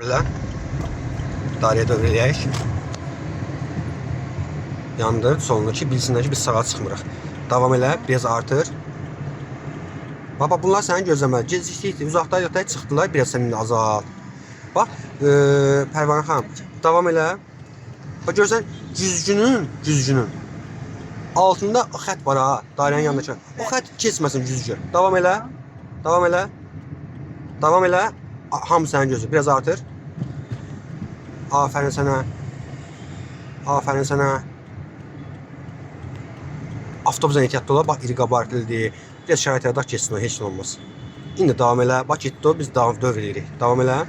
Belə dairəyə dövr eləyək. Yandır solunu ki, bilsinlər ki, biz sağa çıxmırıq. Davam elə, biraz artır. Baba, bunlar səni gözləməli. Gecikdik, uzaqda çıxdılar, biraz səni azalt. Bax, Pərvanə xanım, davam elə. Bax, görsən, güzgünün altında xət var ha, dairənin yanındakı. O xət keçməsin güzgü. Davam elə, davam elə. Davam elə. Hamı sənin gözü. Biraz artır. Aferin sənə. Aferin sənə. Avtobusdan ehtiyatlı ola. Bax, iri qabartılıdır. Biraz şərait yaradaq geçsin o, heç nə olmaz. İndi davam elə. Bax, getdi o, biz dövr eləyirik. Davam elə.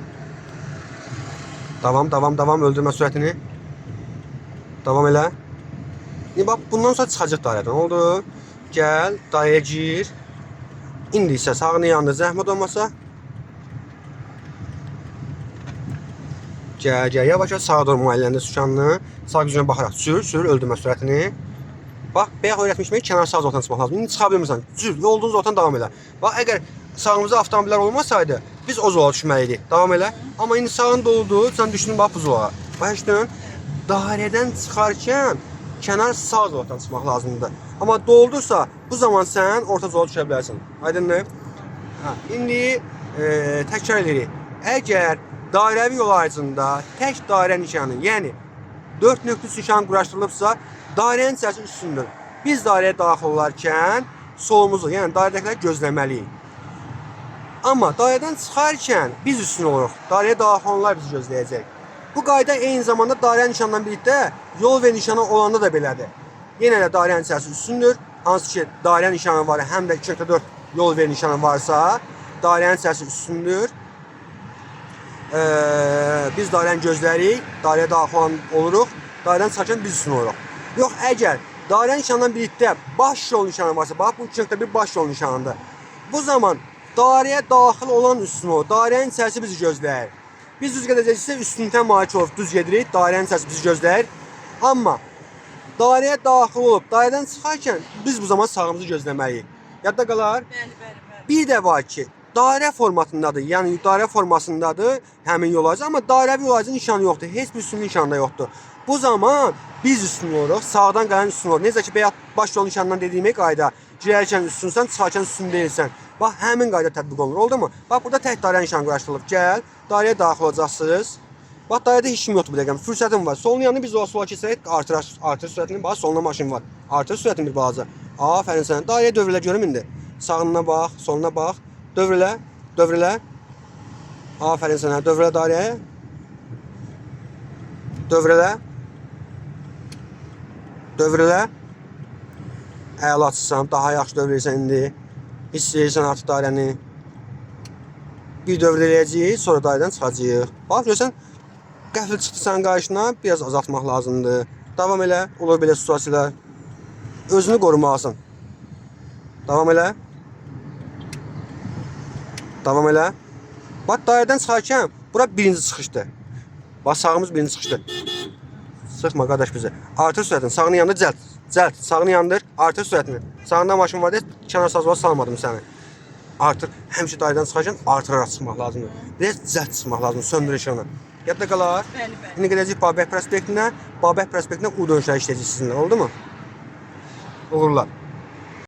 Davam. Öldürmə sürətini. Davam elə. İndi bax, bundan sonra çıxacaq dairədən. Oldu. Gəl, dairəyə gir. İndi isə sağını yanında zəhmət olmasa. Gəl, yavaş sağa doğru müəyyənləndə sükanını. Sağ gücünə baxaraq sür, öldürmə sürətini. Bax, bayaq öyrətmişmək kənar sağ zoltan çıxmaq lazım. İndi çıxa bilmirsən, olduğun zoltan davam elə. Bax, əgər sağımızda avtomobillər olmasaydı, biz o zola düşməliydik. Davam elə. Amma indi sağın doldu, sən düşdün bax bu zola. Bax, düşdün. Dairədən çıxarkən kənar sağ zoltan çıxmaq lazımdır. Amma doldursa, bu zaman sən orta zola düşə bilərsən. Aydındır? İndi təkrar edirik. Əgər dairəvi yol ayrıcında tək dairə nişanı, yəni 4 nöqtə nişan quraşdırılıbsa, dairənin içərisi üstündür. Biz dairəyə daxil olarkən solumuzu, yəni dairədəkiləri gözləməliyik. Amma dairədən çıxarkən biz üstün oluruq. Dairəyə daxil olanlar bizi gözləyəcək. Bu qayda eyni zamanda dairə nişanla birlikdə yol və nişanı olanda da belədir. Yenə də dairənin içərisi üstündür. Hansı ki, dairə nişanı var, həm də 2.4 yol və nişanı varsa, dairənin içərisi üstündür. Biz dairəni gözlərik, dairəyə daxil oluruq, dairəni çıxarkən biz üstün oluruq. Yox, əgər dairə nişanla birlikdə baş yol nişanı varsa, bax, bu 2.1 baş yol nişanıdır. Bu zaman dairəyə daxil olan üstün olur, dairənin içərisi bizi gözləyir. Biz düz gedəcəksə üstündən malik olub düz gedirik, dairənin içərisi bizi gözləyir. Amma dairəyə daxil olub, dairədən çıxarkən biz bu zaman sağımızı gözləməliyik. Yadda qalar? Bəli. Bir də var ki, dairə formatındadır, yəni dairə formasındadır həmin yol ayrıcı, amma dairəvi yol ayrıcı nişanı yoxdur, heç bir üstün nişanı da yoxdur. Bu zaman biz üstün oluruq, sağdan qalan üstün olur. Necə ki, beyaz baş yol nişanından dediyimiz qayda, girərkən üstünsən, çıxarkən üstün deyilsən. Bax, həmin qayda tətbiq olunur, oldu mu? Bax, burada tək dairə nişanı quraşdırılıb, gəl, dairəyə daxil olacaqsınız. Bax, dairədə heç kim yoxdur bu dəqiqə, fürsətim var. Solun yanını biz sola keçsək, artır sürətini, bax, soluna maşın var. Artır sürətini bir balaca. Aferin sənə, dairəyə dövr elə görüm indi. Sağına bax, soluna bax, dövr elə. Aferin sənə, dövr elə dairəyə. Dövr elə. Əla açırsan, daha yaxşı dövr eləyirsən indi. İstəyirsən artıq dairəni. Bir dövr eləyəcəyik, sonra dairədən çıxacağıq. Bax, görsən, qəfil çıxdı sənin qarşına, biraz azaltmaq lazımdır. Davam elə, olur belə situasiyalar. Özünü qorumalısın. Davam elə. Bax, dairədən çıxarkən, bura birinci çıxışdır. Bax, sağımız birinci çıxışdır. Sıxma qardaş bizi. Artır sürətini, sağını yandır, cəld. Sağını yandır, artır sürətini. Sağında maşın var deyə, kənar sazvala salmadım səni. Artır, həmişə dairədən çıxarkən artıraraq çıxmaq lazımdır. Biraz cəld çıxmaq lazımdır, söndür işığını. Yadda qalar. Bəli. İndi gedəcək Babək prospektinə. Babək prospektinə U dönüşləri işləyəcək sizinlə, oldu mu? Uğurlar.